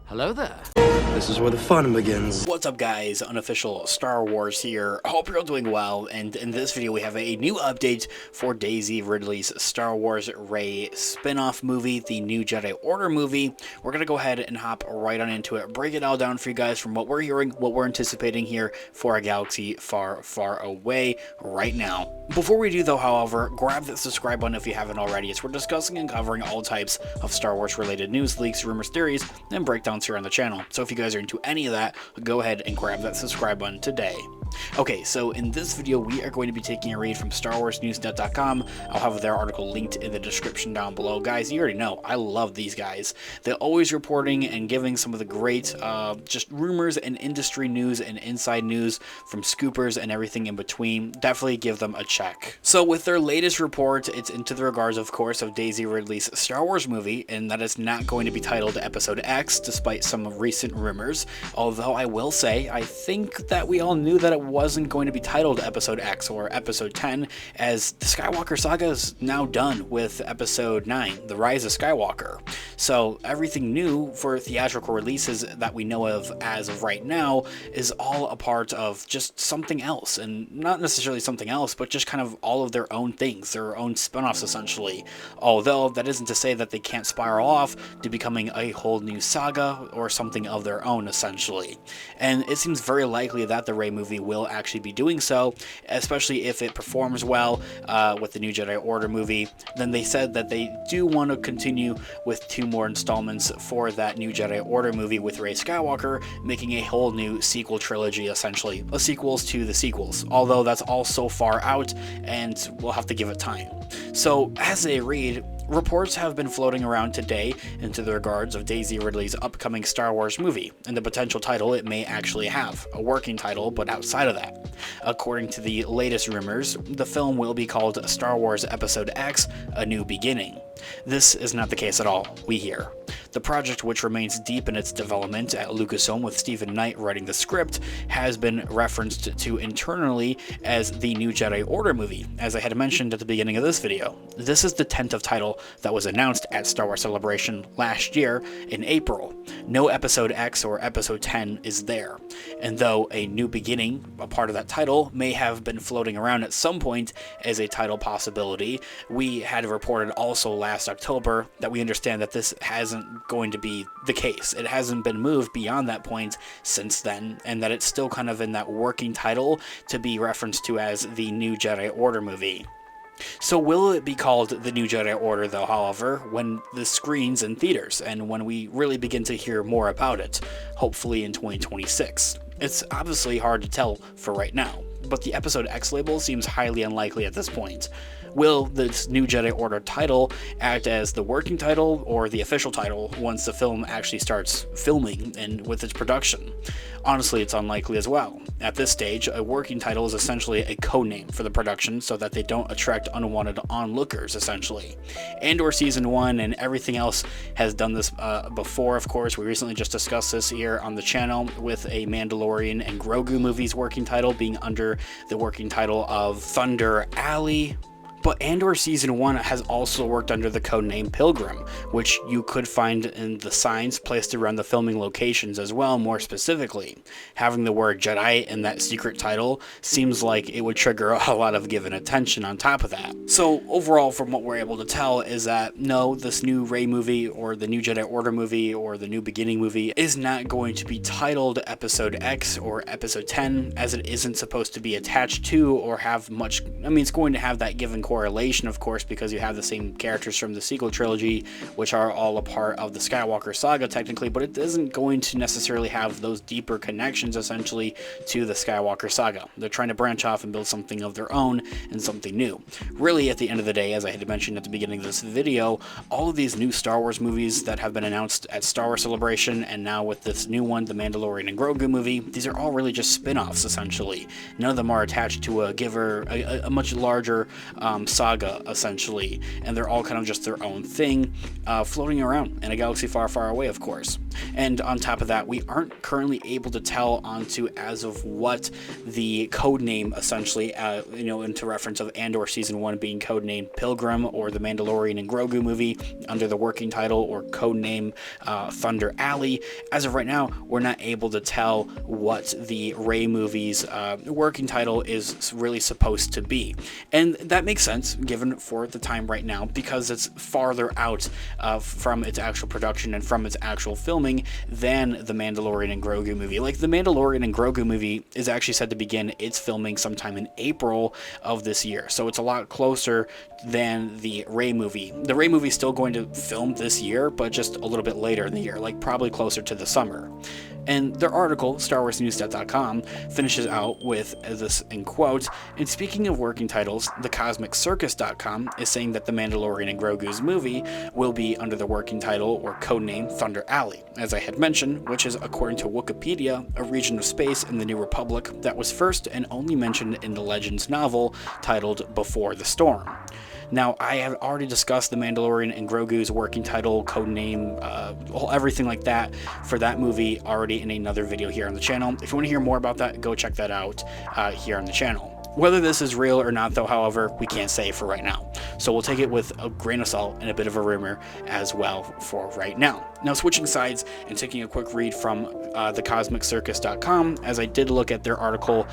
Hello there. This is where the fun begins. What's up, guys? Unofficial Star Wars here. Hope you're all doing well, and in this video we have a new update for Daisy Ridley's Star Wars REY spin-off movie, the new Jedi Order movie. We're gonna go ahead and hop right on into it, break it all down for you guys from what we're hearing, what we're anticipating here for a galaxy far, far away right now. Before we do though, however, grab that subscribe button if you haven't already, as we're discussing and covering all types of Star Wars related news, leaks, rumors, theories, and breakdowns here on the channel. So if you guys are into any of that, go ahead and grab that subscribe button today. Okay, so in this video we are going to be taking a read from StarWarsNewsNet.com. I'll have their article linked in the description down below. Guys, you already know, I love these guys. They're always reporting and giving some of the great just rumors and industry news and inside news from scoopers and everything in between. Definitely give them a check. So with their latest report, it's into the regards, of course, of Daisy Ridley's Star Wars movie, and that it's not going to be titled Episode X, despite some recent rumors. Although I will say, I think that we all knew that it wasn't going to be titled Episode X or Episode 10, as the Skywalker saga is now done with Episode 9, The Rise of Skywalker. So everything new for theatrical releases that we know of as of right now is all a part of just something else, and not necessarily something else, but just kind of all of their own things, their own spin-offs essentially. Although that isn't to say that they can't spiral off to becoming a whole new saga or something of their own essentially. And it seems very likely that the REY movie will actually be doing so, especially if it performs well with the new Jedi Order movie. Then they said that they do want to continue with 2 more installments for that new Jedi Order movie with Rey Skywalker, making a whole new sequel trilogy essentially, a sequels to the sequels, although that's all so far out and we'll have to give it time. So as they read, reports have been floating around today into the regards of Daisy Ridley's upcoming Star Wars movie, and the potential title it may actually have, a working title, but outside of that. According to the latest rumors, the film will be called Star Wars Episode X: A New Beginning. This is not the case at all, we hear. The project, which remains deep in its development at Lucasfilm with Stephen Knight writing the script, has been referenced to internally as the new Jedi Order movie, as I had mentioned at the beginning of this video. This is the tentative title that was announced at Star Wars Celebration last year in April. No Episode X or Episode 10 is there, and though A New Beginning, a part of that title, may have been floating around at some point as a title possibility, we had reported also last October that we understand that this hasn't going to be the case. It hasn't been moved beyond that point since then, and that it's still kind of in that working title to be referenced to as the new Jedi Order movie. So will it be called the new Jedi Order though, however, when this screens in theaters and when we really begin to hear more about it, hopefully in 2026? It's obviously hard to tell for right now, but the Episode X label seems highly unlikely at this point. Will this new Jedi Order title act as the working title or the official title once the film actually starts filming and with its production? Honestly, it's unlikely as well. At this stage, a working title is essentially a codename for the production so that they don't attract unwanted onlookers, essentially. Andor Season 1 and everything else has done this before, of course. We recently just discussed this here on the channel with a Mandalorian and Grogu movie's working title being under the working title of Thunder Alley. But Andor Season 1 has also worked under the codename Pilgrim, which you could find in the signs placed around the filming locations as well, more specifically. Having the word Jedi in that secret title seems like it would trigger a lot of given attention on top of that. So overall, from what we're able to tell, is that no, this new REY movie or the new Jedi Order movie or the New Beginning movie is not going to be titled Episode X or Episode 10, as it isn't supposed to be attached to or have much, it's going to have that given correlation, of course, because you have the same characters from the sequel trilogy, which are all a part of the Skywalker saga technically, but it isn't going to necessarily have those deeper connections essentially to the Skywalker saga. They're trying to branch off and build something of their own and something new. Really, at the end of the day, as I had mentioned at the beginning of this video, all of these new Star Wars movies that have been announced at Star Wars Celebration and now with this new one, the Mandalorian and Grogu movie, these are all really just spin-offs essentially. None of them are attached to a much larger saga essentially, and they're all kind of just their own thing, floating around in a galaxy far, far away, of course. And on top of that, we aren't currently able to tell onto as of what the code name, essentially, into reference of Andor Season 1 being codenamed Pilgrim, or the Mandalorian and Grogu movie under the working title or codename Thunder Alley. As of right now, we're not able to tell what the REY movie's working title is really supposed to be. And that makes sense given for the time right now, because it's farther out from its actual production and from its actual filming than the Mandalorian and Grogu movie. Like, the Mandalorian and Grogu movie is actually said to begin its filming sometime in April of this year, so it's a lot closer than the REY movie. The REY movie is still going to film this year, but just a little bit later in the year, like probably closer to the summer. And their article, StarWarsNewsNet.com, finishes out with this in quote, "And speaking of working titles, TheCosmicCircus.com is saying that the Mandalorian and Grogu's movie will be under the working title or codename Thunder Alley, as I had mentioned, which is, according to Wikipedia, a region of space in the New Republic that was first and only mentioned in the Legends novel titled Before the Storm." Now, I have already discussed the Mandalorian and Grogu's working title, codename, everything like that for that movie already in another video here on the channel. If you want to hear more about that, go check that out here on the channel. Whether this is real or not, though, however, we can't say for right now. So we'll take it with a grain of salt and a bit of a rumor as well for right now. Now, switching sides and taking a quick read from TheCosmicCircus.com, as I did look at their article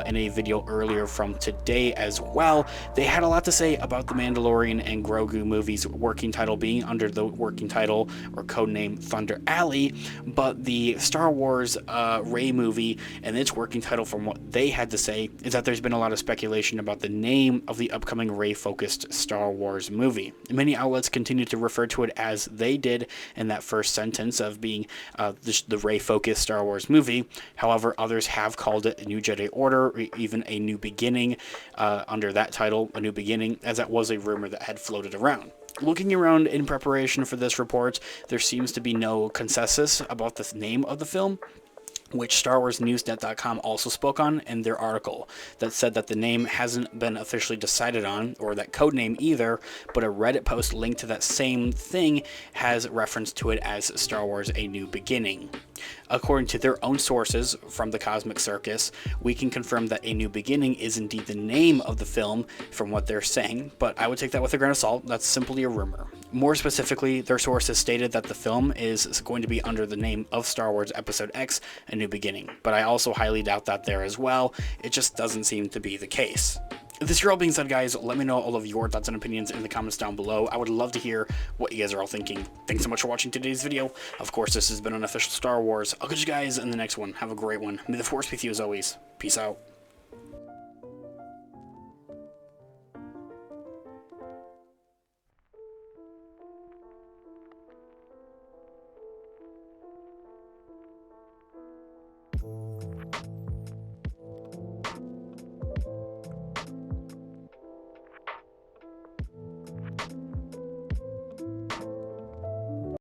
in a video earlier from today as well, they had a lot to say about the Mandalorian and Grogu movie's working title being under the working title or codename Thunder Alley, but the Star Wars REY movie and its working title, from what they had to say, is that there's been a lot of speculation about the name of the upcoming REY-focused Star Wars movie. Many outlets continue to refer to it as they did in that first sentence of being the REY-focused Star Wars movie. However, others have called it a New Jedi Order, or even a New Beginning under that title, a New Beginning, as that was a rumor that had floated around. Looking around in preparation for this report, there seems to be no consensus about the name of the film, which StarWarsNewsNet.com also spoke on in their article, that said that the name hasn't been officially decided on, or that codename either, but a Reddit post linked to that same thing has reference to it as Star Wars A New Beginning. According to their own sources from the Cosmic Circus, we can confirm that A New Beginning is indeed the name of the film from what they're saying, but I would take that with a grain of salt. That's simply a rumor. More specifically, their sources stated that the film is going to be under the name of Star Wars Episode X, A New Beginning, but I also highly doubt that there as well. It just doesn't seem to be the case. This all being said, guys, let me know all of your thoughts and opinions in the comments down below. I would love to hear what you guys are all thinking. Thanks so much for watching today's video. Of course, this has been Unofficial Star Wars. I'll catch you guys in the next one. Have a great one. May the Force be with you as always. Peace out.